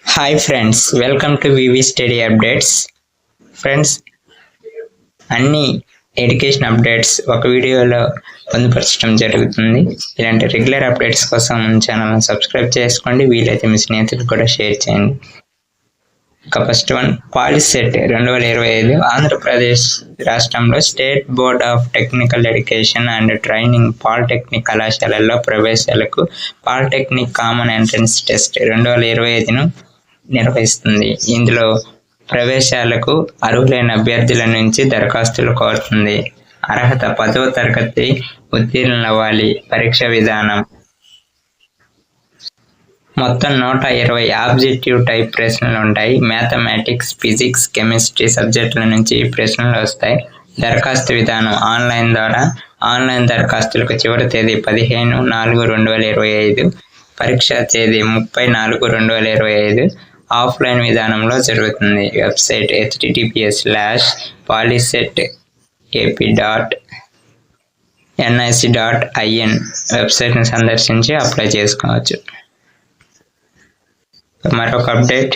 Hi friends, welcome to VV Study Updates. Friends, అన్ని education updates ఒక వీడియోలో పొందుపరచడం జరుగుతుంది. ఇలాంటి రెగ్యులర్ అప్డేట్స్ కోసం మన ఛానల్ని సబ్స్క్రైబ్ చేసుకోండి. వీలైతే మీ స్నేహితులకు కూడా షేర్ చేయండి. ఇక ఫస్ట్ వన్, పాలిసెట్ 2025 ఆంధ్రప్రదేశ్ రాష్ట్రంలో state board of technical education and training polytechnic కళాశాలల్లో ప్రవేశాలకు పాలిటెక్నిక్ కామన్ ఎంట్రన్స్ టెస్ట్ 2025ను నిర్వహిస్తుంది. ఇందులో ప్రవేశాలకు అర్హులైన అభ్యర్థుల నుంచి దరఖాస్తులు కోరుతుంది. అర్హత 10వ తరగతి ఉత్తీర్ణులవ్వాలి. పరీక్ష విధానం మొత్తం 120 ఆబ్జెక్టివ్ టైప్ ప్రశ్నలు ఉంటాయి. మ్యాథమెటిక్స్, ఫిజిక్స్, కెమిస్ట్రీ సబ్జెక్టుల నుంచి ప్రశ్నలు వస్తాయి. దరఖాస్తు విధానం ఆన్లైన్ ద్వారా. ఆన్లైన్ దరఖాస్తులకు చివరి తేదీ 15/4/2025, పరీక్ష తేదీ 30/4/2025. ఆఫ్లైన్ విధానంలో జరుగుతుంది. వెబ్సైట్ https://polyset.ap.nic.in వెబ్సైట్ని సందర్శించి అప్లై చేసుకోవచ్చు. మరొక అప్డేట్,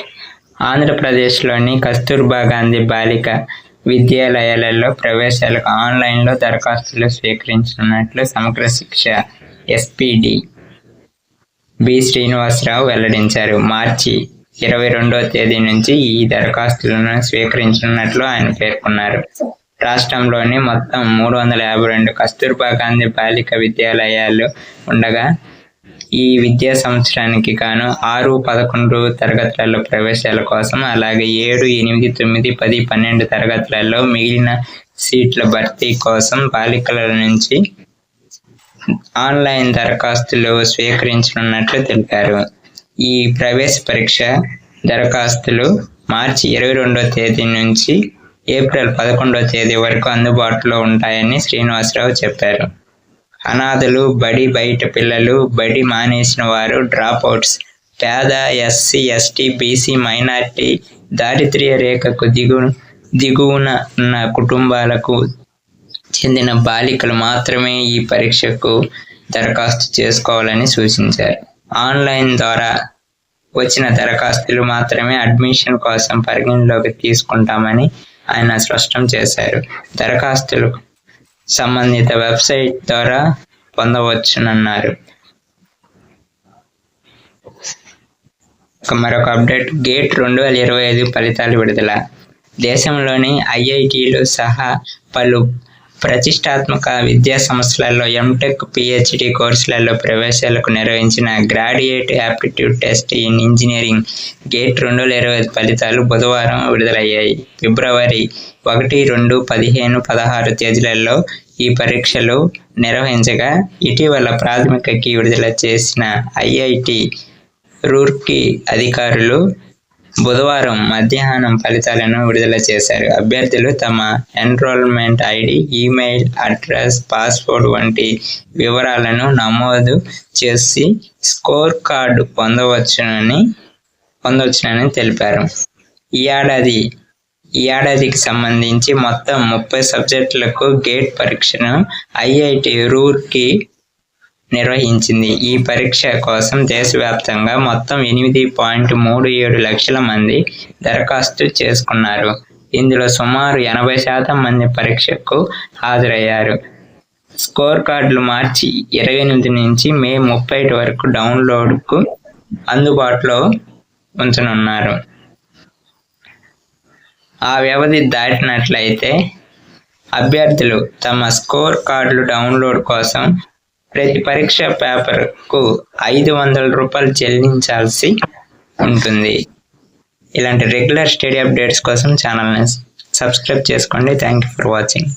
ఆంధ్రప్రదేశ్లోని కస్తూర్బా గాంధీ బాలిక విద్యాలయాలలో ప్రవేశాలకు ఆన్లైన్లో దరఖాస్తులు స్వీకరించనున్నట్లు సమగ్ర శిక్ష SPD బి శ్రీనివాసరావు వెల్లడించారు. మార్చి 22వ తేదీ నుంచి ఈ దరఖాస్తులను స్వీకరించనున్నట్లు ఆయన పేర్కొన్నారు. రాష్ట్రంలోని మొత్తం 352 కస్తూర్బా గాంధీ బాలిక విద్యాలయాలు ఉండగా ఈ విద్యా సంవత్సరానికి గాను 6, 11 తరగతులలో ప్రవేశాల కోసం, అలాగే 7, 8, 9, 10, 12 తరగతులలో మిగిలిన సీట్ల భర్తీ కోసం బాలికల నుంచి ఆన్లైన్ దరఖాస్తులు స్వీకరించనున్నట్లు తెలిపారు. ఈ ప్రవేశ పరీక్ష దరఖాస్తులు మార్చి 22వ తేదీ నుంచి ఏప్రిల్ 11వ తేదీ వరకు అందుబాటులో ఉంటాయని శ్రీనివాసరావు చెప్పారు. అనాథలు, బడి బయట పిల్లలు, బడి మానేసిన వారు, డ్రాప్అవుట్స్, పేద, SC, ST, BC, మైనారిటీ, దారిద్ర్య రేఖకు దిగువన ఉన్న కుటుంబాలకు చెందిన బాలికలు మాత్రమే ఈ పరీక్షకు దరఖాస్తు చేసుకోవాలని సూచించారు. ఆన్లైన్ ద్వారా వచ్చిన దరఖాస్తులు మాత్రమే అడ్మిషన్ కోసం పరిగణలోకి తీసుకుంటామని ఆయన స్పష్టం చేశారు. దరఖాస్తులు సంబంధిత వెబ్సైట్ ద్వారా పొందవచ్చునన్నారు. మరొక అప్డేట్, గేట్ 2025 ఫలితాలు విడుదల. దేశంలోని IITలు సహా పలు ప్రతిష్టాత్మక విద్యా సంస్థలలో ఎంటెక్, PhD కోర్సులలో ప్రవేశాలకు నిర్వహించిన graduate aptitude test in engineering gate 2025 ఫలితాలు బుధవారం విడుదలయ్యాయి. ఫిబ్రవరి 1, 2, 15, 16 తేదీలలో ఈ పరీక్షలు నిర్వహించగా, ఇటీవల ప్రాథమిక కీ విడుదల చేసిన IIT రూర్కీ అధికారులు బుధవారం మధ్యాహ్నం ఫలితాలను విడుదల చేశారు. అభ్యర్థులు తమ enrolment ID, email address, password వంటి వివరాలను నమోదు చేసి స్కోర్ కార్డు పొందవచ్చునని తెలిపారు. ఈ ఏడాదికి సంబంధించి మొత్తం 30 సబ్జెక్టులకు గేట్ పరీక్షను IIT రూర్కీ నిర్వహించింది. ఈ పరీక్ష కోసం దేశవ్యాప్తంగా మొత్తం 8.37 లక్షల మంది దరఖాస్తు చేసుకున్నారు. ఇందులో సుమారు 80% మంది పరీక్షకు హాజరయ్యారు. స్కోర్ కార్డులు మార్చి 28 నుంచి మే 30 వరకు డౌన్లోడ్కు అందుబాటులో ఉంచనున్నారు. ఆ వ్యవధి దాటినట్లయితే అభ్యర్థులు తమ స్కోర్ కార్డులు డౌన్లోడ్ కోసం ప్రతి పరీక్ష పేపర్కు 500 రూపాయలు చెల్లించాల్సి ఉంటుంది. ఇలాంటి రెగ్యులర్ స్టడీ అప్డేట్స్ కోసం ఛానల్ని సబ్స్క్రైబ్ చేసుకోండి. Thank you for watching.